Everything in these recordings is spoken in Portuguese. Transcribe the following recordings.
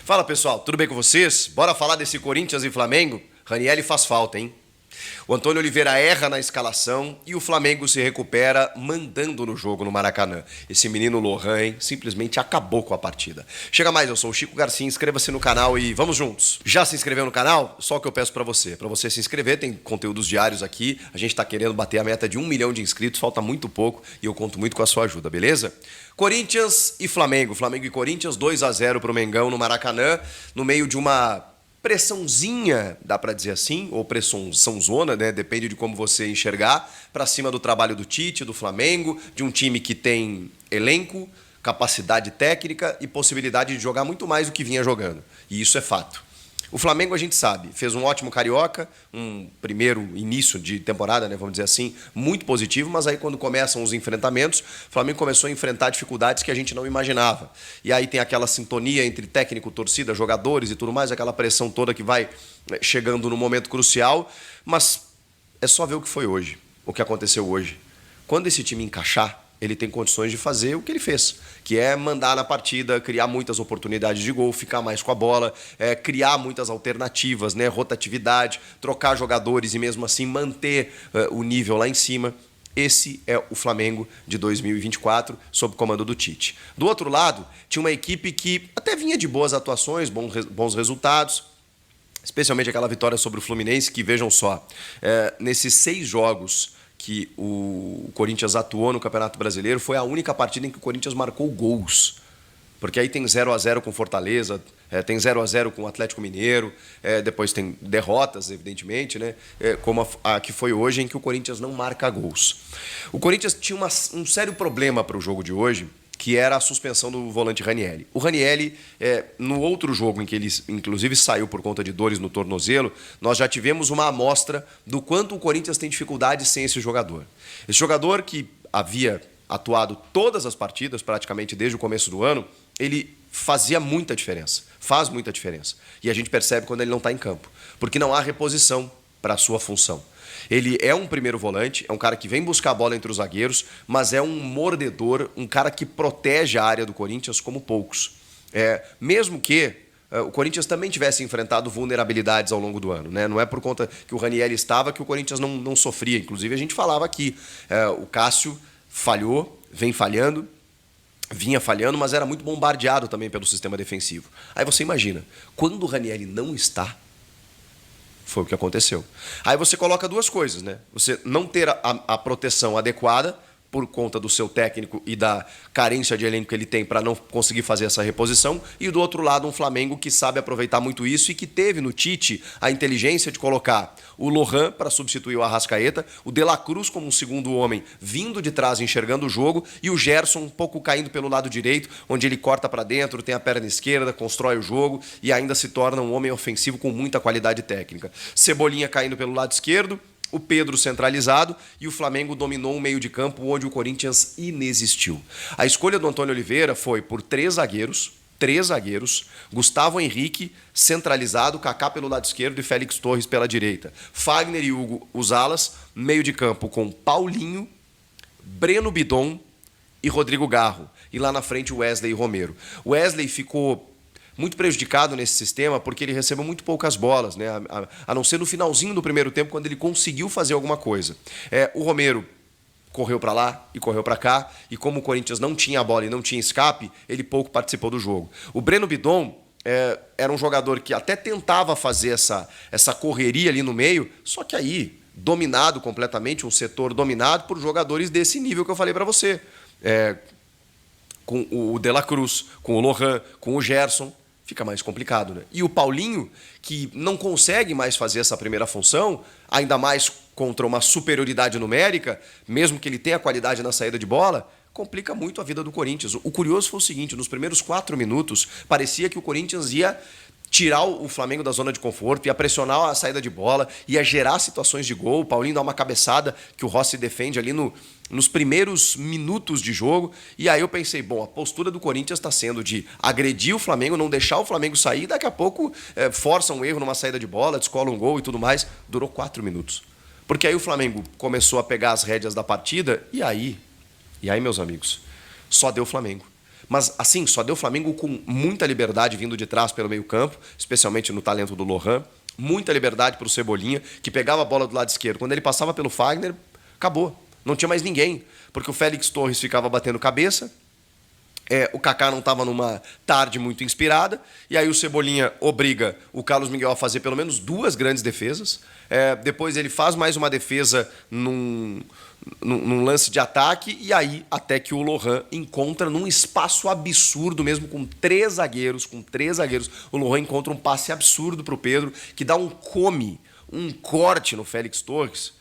Fala pessoal, tudo bem com vocês? Bora falar desse Corinthians e Flamengo? Ranieri faz falta, hein? O Antônio Oliveira erra na escalação e o Flamengo se recupera mandando no jogo no Maracanã. Esse menino Lohan, hein, simplesmente acabou com a partida. Chega mais, eu sou o Chico Garcia, inscreva-se no canal e vamos juntos. Já se inscreveu no canal? Só o que eu peço pra você. Pra você se inscrever, tem conteúdos diários aqui. A gente tá querendo bater a meta de 1 milhão de inscritos, falta muito pouco e eu conto muito com a sua ajuda, beleza? Corinthians e Flamengo. Flamengo e Corinthians, 2-0 pro Mengão no Maracanã, no meio de uma pressãozinha, dá pra dizer assim, ou pressãozona, né? Depende de como você enxergar, pra cima do trabalho do Tite, do Flamengo, de um time que tem elenco, capacidade técnica e possibilidade de jogar muito mais do que vinha jogando. E isso é fato. O Flamengo, a gente sabe, fez um ótimo Carioca, um primeiro início de temporada, né, vamos dizer assim, muito positivo, mas aí quando começam os enfrentamentos, o Flamengo começou a enfrentar dificuldades que a gente não imaginava. E aí tem aquela sintonia entre técnico, torcida, jogadores e tudo mais, aquela pressão toda que vai chegando no momento crucial, mas é só ver o que foi hoje, o que aconteceu hoje. Quando esse time encaixar, ele tem condições de fazer o que ele fez, que é mandar na partida, criar muitas oportunidades de gol, ficar mais com a bola, criar muitas alternativas, né, rotatividade, trocar jogadores e mesmo assim manter o nível lá em cima. Esse é o Flamengo de 2024, sob comando do Tite. Do outro lado, tinha uma equipe que até vinha de boas atuações, bons resultados, especialmente aquela vitória sobre o Fluminense, que vejam só, nesses 6 jogos que o Corinthians atuou no Campeonato Brasileiro, foi a única partida em que o Corinthians marcou gols. Porque aí tem 0-0 com Fortaleza, tem 0-0 com o Atlético Mineiro, depois tem derrotas, evidentemente, né? Como a que foi hoje, em que o Corinthians não marca gols. O Corinthians tinha um sério problema para o jogo de hoje, que era a suspensão do volante Ranieri. O Ranieri, no outro jogo em que ele inclusive saiu por conta de dores no tornozelo, nós já tivemos uma amostra do quanto o Corinthians tem dificuldade sem esse jogador. Esse jogador que havia atuado todas as partidas, praticamente desde o começo do ano, ele fazia muita diferença, faz muita diferença. E a gente percebe quando ele não está em campo, porque não há reposição para a sua função. Ele é um primeiro volante, é um cara que vem buscar a bola entre os zagueiros, mas é um mordedor, um cara que protege a área do Corinthians como poucos. Mesmo que o Corinthians também tivesse enfrentado vulnerabilidades ao longo do ano, né? Não é por conta que o Ranieri estava que o Corinthians não sofria. Inclusive, a gente falava aqui, o Cássio falhou, vinha falhando, mas era muito bombardeado também pelo sistema defensivo. Aí você imagina, quando o Ranieri não está, foi o que aconteceu. Aí você coloca duas coisas, né? Você não ter a proteção adequada por conta do seu técnico e da carência de elenco que ele tem para não conseguir fazer essa reposição, e do outro lado um Flamengo que sabe aproveitar muito isso e que teve no Tite a inteligência de colocar o Lohan para substituir o Arrascaeta, o De La Cruz como um segundo homem vindo de trás enxergando o jogo e o Gerson um pouco caindo pelo lado direito, onde ele corta para dentro, tem a perna esquerda, constrói o jogo e ainda se torna um homem ofensivo com muita qualidade técnica. Cebolinha caindo pelo lado esquerdo, o Pedro centralizado e o Flamengo dominou um meio de campo onde o Corinthians inexistiu. A escolha do Antônio Oliveira foi por 3 zagueiros, Gustavo Henrique centralizado, Kaká pelo lado esquerdo e Félix Torres pela direita. Fagner e Hugo, os alas, meio de campo com Paulinho, Breno Bidon e Rodrigo Garro. E lá na frente o Wesley e Romero. O Wesley ficou muito prejudicado nesse sistema porque ele recebeu muito poucas bolas, né? A não ser no finalzinho do primeiro tempo, quando ele conseguiu fazer alguma coisa. O Romero correu para lá e correu para cá, e como o Corinthians não tinha a bola e não tinha escape, ele pouco participou do jogo. O Breno Bidon era um jogador que até tentava fazer essa correria ali no meio, só que aí, dominado completamente, um setor dominado por jogadores desse nível que eu falei para você. Com o De La Cruz, com o Lohan, com o Gerson, fica mais complicado, né? E o Paulinho, que não consegue mais fazer essa primeira função, ainda mais contra uma superioridade numérica, mesmo que ele tenha qualidade na saída de bola, complica muito a vida do Corinthians. O curioso foi o seguinte, nos primeiros 4 minutos, parecia que o Corinthians ia tirar o Flamengo da zona de conforto, ia pressionar a saída de bola, ia gerar situações de gol, o Paulinho dá uma cabeçada que o Rossi defende ali nos primeiros minutos de jogo, e aí eu pensei, bom, a postura do Corinthians está sendo de agredir o Flamengo, não deixar o Flamengo sair, daqui a pouco força um erro numa saída de bola, descola um gol e tudo mais. Durou 4 minutos. Porque aí o Flamengo começou a pegar as rédeas da partida, e aí, meus amigos, só deu Flamengo. Mas, assim, só deu o Flamengo com muita liberdade vindo de trás pelo meio campo, especialmente no talento do Lohan. Muita liberdade para o Cebolinha, que pegava a bola do lado esquerdo. Quando ele passava pelo Fagner, acabou. Não tinha mais ninguém, porque o Félix Torres ficava batendo cabeça, o Kaká não estava numa tarde muito inspirada, e aí o Cebolinha obriga o Carlos Miguel a fazer pelo menos 2 grandes defesas. Depois ele faz mais uma defesa num lance de ataque, e aí até que o Lohan encontra num espaço absurdo, mesmo com 3 zagueiros, o Lohan encontra um passe absurdo para o Pedro, que dá um corte no Félix Torres,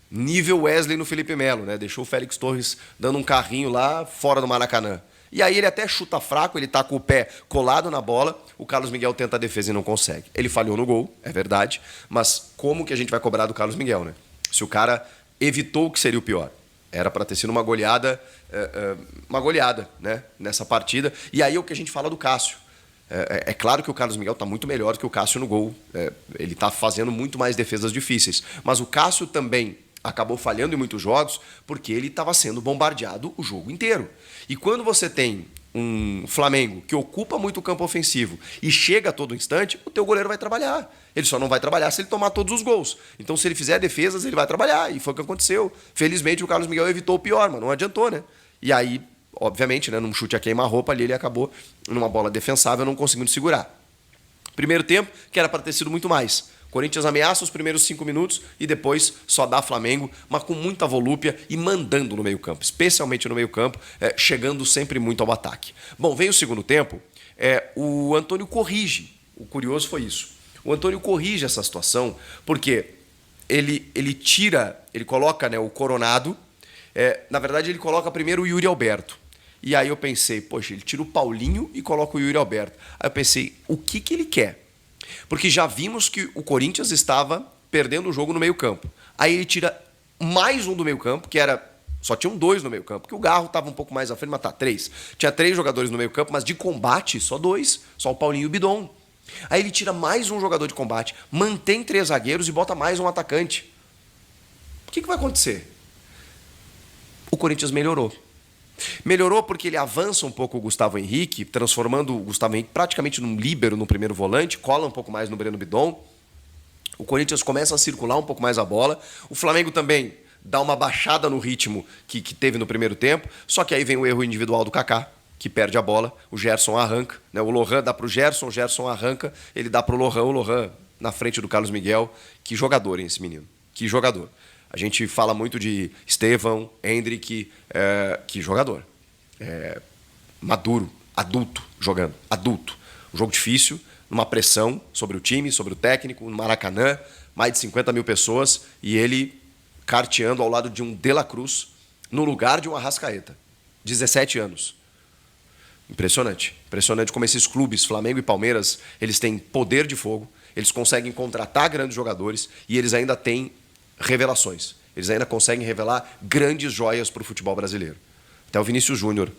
nível Wesley no Felipe Melo, né? Deixou o Félix Torres dando um carrinho lá fora do Maracanã. E aí ele até chuta fraco, ele tá com o pé colado na bola, o Carlos Miguel tenta a defesa e não consegue. Ele falhou no gol, é verdade, mas como que a gente vai cobrar do Carlos Miguel, né? Se o cara evitou o que seria o pior. Era para ter sido uma goleada, né, nessa partida. E aí é o que a gente fala do Cássio. É claro que o Carlos Miguel está muito melhor que o Cássio no gol. Ele está fazendo muito mais defesas difíceis. Mas o Cássio também acabou falhando em muitos jogos porque ele estava sendo bombardeado o jogo inteiro. E quando você tem um Flamengo que ocupa muito o campo ofensivo e chega a todo instante, o teu goleiro vai trabalhar. Ele só não vai trabalhar se ele tomar todos os gols. Então, se ele fizer defesas, ele vai trabalhar. E foi o que aconteceu. Felizmente, o Carlos Miguel evitou o pior, mas não adiantou, né? E aí, obviamente, né, num chute a queima-roupa ali, ele acabou numa bola defensável, não conseguindo segurar. Primeiro tempo, que era para ter sido muito mais. Corinthians ameaça os primeiros 5 minutos e depois só dá Flamengo, mas com muita volúpia e mandando no meio-campo, especialmente no meio-campo, chegando sempre muito ao ataque. Bom, vem o segundo tempo, o Antônio corrige. O curioso foi isso. O Antônio corrige essa situação porque ele coloca, né, o Coronado, na verdade ele coloca primeiro o Yuri Alberto. E aí eu pensei, poxa, ele tira o Paulinho e coloca o Yuri Alberto. Aí eu pensei, o que ele quer? Porque já vimos que o Corinthians estava perdendo o jogo no meio-campo. Aí ele tira mais um do meio-campo, que era. Só tinham 2 no meio-campo, porque o Garro estava um pouco mais à frente, mas 3. Tinha 3 jogadores no meio-campo, mas de combate, só 2. Só o Paulinho e o Bidon. Aí ele tira mais um jogador de combate, mantém 3 zagueiros e bota mais um atacante. O que vai acontecer? O Corinthians melhorou. Melhorou porque ele avança um pouco o Gustavo Henrique, transformando o Gustavo Henrique praticamente num líbero no primeiro volante, cola um pouco mais no Breno Bidon. O Corinthians começa a circular um pouco mais a bola. O Flamengo também dá uma baixada no ritmo que teve no primeiro tempo, só que aí vem o erro individual do Kaká, que perde a bola, o Gerson arranca, né? O Lohan dá pro Gerson, o Gerson arranca, ele dá pro Lohan, o Lohan na frente do Carlos Miguel. Que jogador, hein, esse menino? Que jogador. A gente fala muito de Estevão, Hendrick, que jogador. Maduro, adulto, jogando, adulto. Um jogo difícil, numa pressão sobre o time, sobre o técnico, no Maracanã, mais de 50 mil pessoas, e ele carteando ao lado de um De La Cruz, no lugar de um Arrascaeta. 17 anos. Impressionante. Impressionante como esses clubes, Flamengo e Palmeiras, eles têm poder de fogo, eles conseguem contratar grandes jogadores e eles ainda têm revelações. Eles ainda conseguem revelar grandes joias para o futebol brasileiro. Até o Vinícius Júnior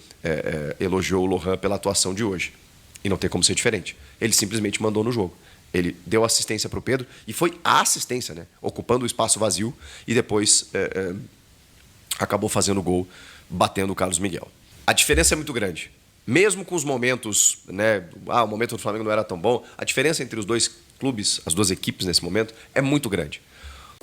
elogiou o Lohan pela atuação de hoje. E não tem como ser diferente. Ele simplesmente mandou no jogo. Ele deu assistência para o Pedro, e foi a assistência, né? Ocupando o espaço vazio, e depois acabou fazendo o gol, batendo o Carlos Miguel. A diferença é muito grande. Mesmo com os momentos, né? O momento do Flamengo não era tão bom, a diferença entre os dois clubes, as duas equipes nesse momento, é muito grande.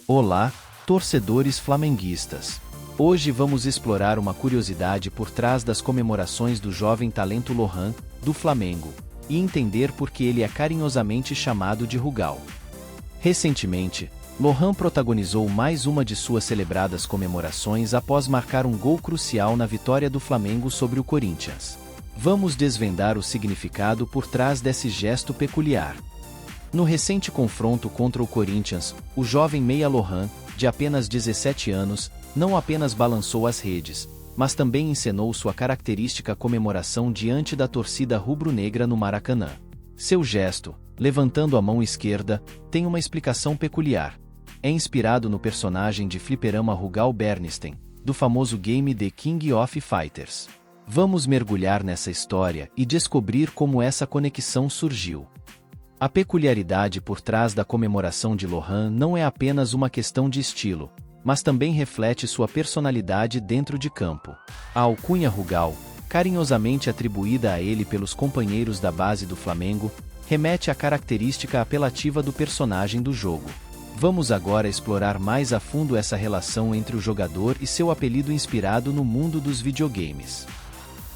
Olá, torcedores flamenguistas. Hoje vamos explorar uma curiosidade por trás das comemorações do jovem talento Lohan, do Flamengo, e entender por que ele é carinhosamente chamado de Rugal. Recentemente, Lohan protagonizou mais uma de suas celebradas comemorações após marcar um gol crucial na vitória do Flamengo sobre o Corinthians. Vamos desvendar o significado por trás desse gesto peculiar. No recente confronto contra o Corinthians, o jovem meia Lohan, de apenas 17 anos, não apenas balançou as redes, mas também encenou sua característica comemoração diante da torcida rubro-negra no Maracanã. Seu gesto, levantando a mão esquerda, tem uma explicação peculiar. É inspirado no personagem de fliperama Rugal Bernstein, do famoso game The King of Fighters. Vamos mergulhar nessa história e descobrir como essa conexão surgiu. A peculiaridade por trás da comemoração de Lohan não é apenas uma questão de estilo, mas também reflete sua personalidade dentro de campo. A alcunha Rugal, carinhosamente atribuída a ele pelos companheiros da base do Flamengo, remete à característica apelativa do personagem do jogo. Vamos agora explorar mais a fundo essa relação entre o jogador e seu apelido inspirado no mundo dos videogames.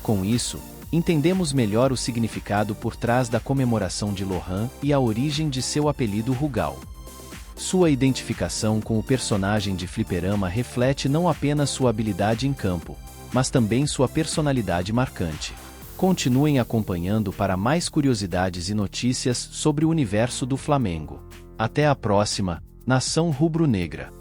Com isso, entendemos melhor o significado por trás da comemoração de Lohan e a origem de seu apelido Rugal. Sua identificação com o personagem de fliperama reflete não apenas sua habilidade em campo, mas também sua personalidade marcante. Continuem acompanhando para mais curiosidades e notícias sobre o universo do Flamengo. Até a próxima, Nação Rubro-Negra.